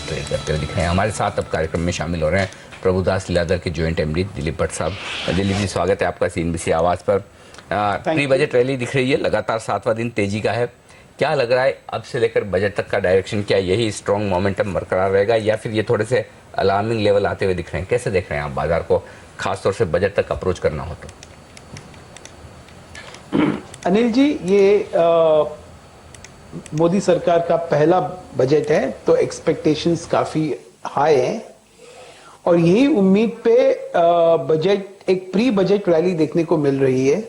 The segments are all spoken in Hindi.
ट्रेड करते हुए दिख रहे हैं। हमारे साथ अब कार्यक्रम में शामिल हो रहे हैं प्रभुदास लीलाधर के जॉइंट एमडी दिलीप भट्ट साहब। दिलीप जी, स्वागत है आपका CNBC आवाज़ पर। प्री बजट रैली दिख रही है, लगातार 7वां दिन तेजी का है। क्या लग रहा है अब से लेकर बजट तक का डायरेक्शन? क्या यही स्ट्रॉन्ग मोमेंटम बरकरार रहेगा या फिर ये थोड़े से अलार्मिंग लेवल आते हुए दिख रहे हैं? कैसे देख रहे हैं आप बाजार को, खासतौर से बजट तक अप्रोच करना हो तो? अनिल जी, ये मोदी सरकार का पहला बजट है तो एक्सपेक्टेशंस काफी हाई हैं और यही उम्मीद पे बजट एक प्री बजट रैली देखने को मिल रही है।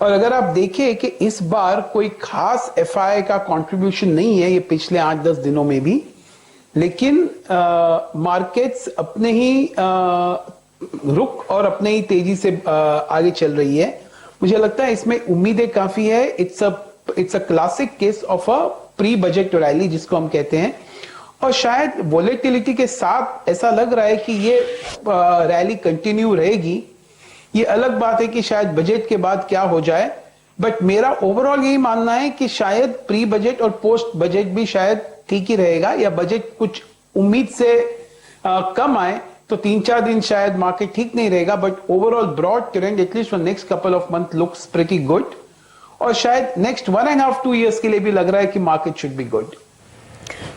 और अगर आप देखें कि इस बार कोई खास FI का कंट्रीब्यूशन नहीं है ये पिछले 8-10 दिनों में भी, लेकिन मार्केट्स अपने ही रुख और अपने ही तेजी से आगे चल रही है। मुझे लगता है इसमें उम्मीदें काफी है। It's a classic case of a pre budget rally जिसको हम कहते हैं, और शायद वोलेटिलिटी के साथ ऐसा लग रहा है कि ये रैली कंटिन्यू रहेगी। ये अलग बात है कि शायद बजट के बाद क्या हो जाए, बट मेरा ओवरऑल यही मानना है कि शायद प्री बजट और पोस्ट बजट भी शायद ठीक ही रहेगा, या बजट कुछ उम्मीद से कम आए तो 3-4 दिन शायद मार्केट ठीक नहीं रहेगा, but overall broad trend at least for next couple of month looks pretty good, और शायद नेक्स्ट 1.5-2 years के लिए भी लग रहा है कि market should be good.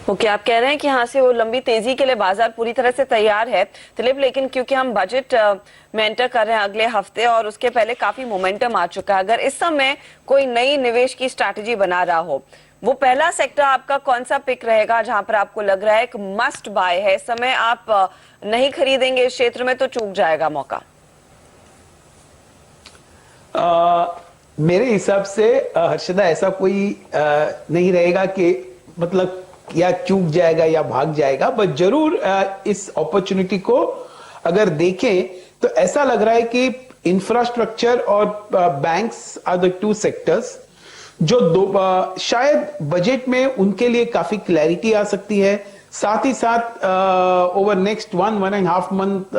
Okay, आप कह रहे हैं कि यहाँ से वो लंबी तेजी के लिए बाजार पूरी तरह से तैयार है दिलीप, लेकिन क्योंकि हम बजट में एंटर कर रहे हैं अगले हफ्ते और उसके पहले काफी मोमेंटम आ चुका है, अगर इस समय कोई नई निवेश की स्ट्रैटेजी बना रहा हो, वो पहला सेक्टर आपका कौन सा पिक रहेगा जहां पर आपको लग रहा है एक मस्ट बाय है, इस समय आप नहीं खरीदेंगे इस क्षेत्र में तो चूक जाएगा मौका? मेरे हिसाब से हर्षदा ऐसा कोई नहीं रहेगा कि मतलब या चूक जाएगा या भाग जाएगा, बट जरूर इस अपॉर्चुनिटी को अगर देखें तो ऐसा लग रहा है कि इंफ्रास्ट्रक्चर और बैंक्स आर द 2 सेक्टर्स जो शायद बजट में उनके लिए काफी क्लैरिटी आ सकती है। साथ ही साथ over next 1.5 month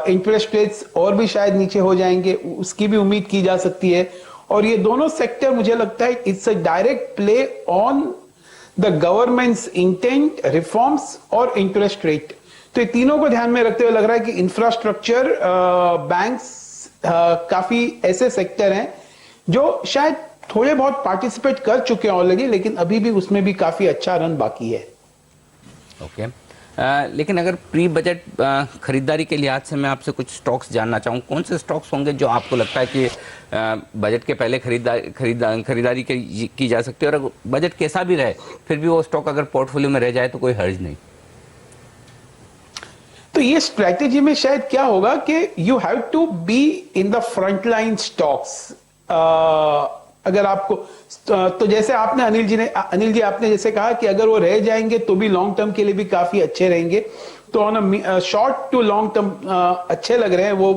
interest rates और भी शायद नीचे हो जाएंगे, उसकी भी उम्मीद की जा सकती है। और ये दोनों सेक्टर मुझे लगता है it's a direct play on the governments intent, reforms और इंटरेस्ट रेट। तो ये तीनों को ध्यान में रखते हुए लग रहा है कि इंफ्रास्ट्रक्चर, बैंक्स काफी ऐसे सेक्टर हैं जो शायद थोड़े बहुत पार्टिसिपेट कर चुके हैं ऑलरेडी, लेकिन अभी भी उसमें भी काफी अच्छा रन बाकी है। ओके, लेकिन अगर प्री बजट खरीदारी के लिहाज से मैं आपसे कुछ स्टॉक्स जानना चाहूँ, कौन से स्टॉक्स होंगे जो आपको लगता है कि बजट के पहले खरीदारी की जा सकती है, और बजट कैसा भी रहे फिर भी वो स्टॉक अगर पोर्टफोलियो में रह जाए तो कोई हर्ज नहीं? तो ये स्ट्रैटेजी में शायद क्या होगा कि you have to be in the front line stocks. अगर आपको तो जैसे आपने अनिल जी आपने जैसे कहा कि अगर वो रह जाएंगे तो भी लॉन्ग टर्म के लिए भी काफी अच्छे रहेंगे, तो on short to long term अच्छे लग रहे हैं वो।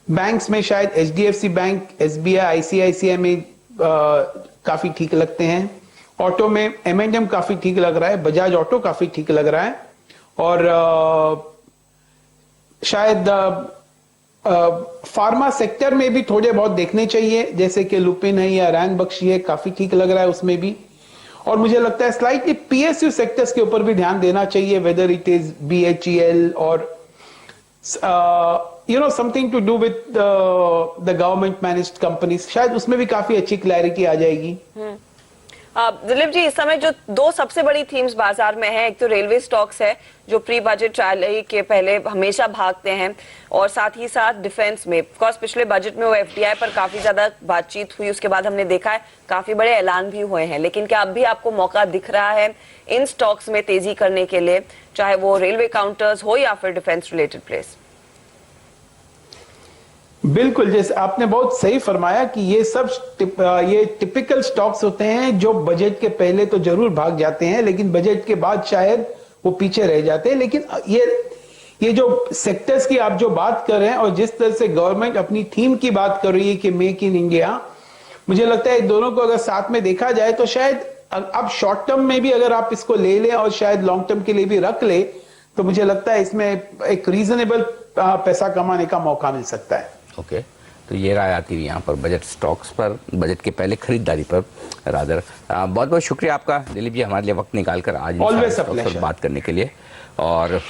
बैंक्स में शायद HDFC बैंक, SBI, ICICI में काफी ठीक लगते हैं। ऑटो में M&M काफी ठीक लग रहा है, बजाज ऑटो काफी ठीक लग रहा है, और शायद फार्मा सेक्टर में भी थोड़े बहुत देखने चाहिए, जैसे कि लुपिन है या रैन बख्शी है, काफी ठीक लग रहा है उसमें भी। और मुझे लगता है स्लाइटली PSU सेक्टर्स के ऊपर भी ध्यान देना चाहिए, वेदर इट इज BHEL और something to do with the government managed companies, शायद उसमें भी काफी अच्छी क्लैरिटी आ जाएगी। दिलीप जी, इस समय जो 2 सबसे बड़ी थीम्स बाजार में है, एक तो रेलवे स्टॉक्स है जो प्री बजट रैली के पहले हमेशा भागते हैं, और साथ ही साथ डिफेंस में ऑफकोर्स पिछले बजट में वो FDI पर काफी ज्यादा बातचीत हुई, उसके बाद हमने देखा है काफी बड़े ऐलान भी हुए हैं, लेकिन क्या अब भी आपको मौका दिख रहा है इन स्टॉक्स में तेजी करने के लिए, चाहे वो रेलवे काउंटर्स हो या फिर डिफेंस रिलेटेड प्लेस? बिल्कुल, जैसे आपने बहुत सही फरमाया कि ये टिपिकल स्टॉक्स होते हैं जो बजट के पहले तो जरूर भाग जाते हैं, लेकिन बजट के बाद शायद वो पीछे रह जाते हैं। लेकिन ये जो सेक्टर्स की आप जो बात कर रहे हैं और जिस तरह से गवर्नमेंट अपनी थीम की बात कर रही है कि मेक इन इंडिया, मुझे लगता है दोनों को अगर साथ में देखा जाए तो शायद अब शॉर्ट टर्म में भी अगर आप इसको ले लें और शायद लॉन्ग टर्म के लिए भी रख ले, तो मुझे लगता है इसमें एक रीजनेबल पैसा कमाने का मौका मिल सकता है। ओके, तो ये राय आती हुई यहाँ पर बजट स्टॉक्स पर, बजट के पहले खरीदारी पर रादर। बहुत बहुत शुक्रिया आपका दिलीप जी, हमारे लिए वक्त निकाल कर आज इन Always सारे a स्टॉक्स पर pleasure. बात करने के लिए। और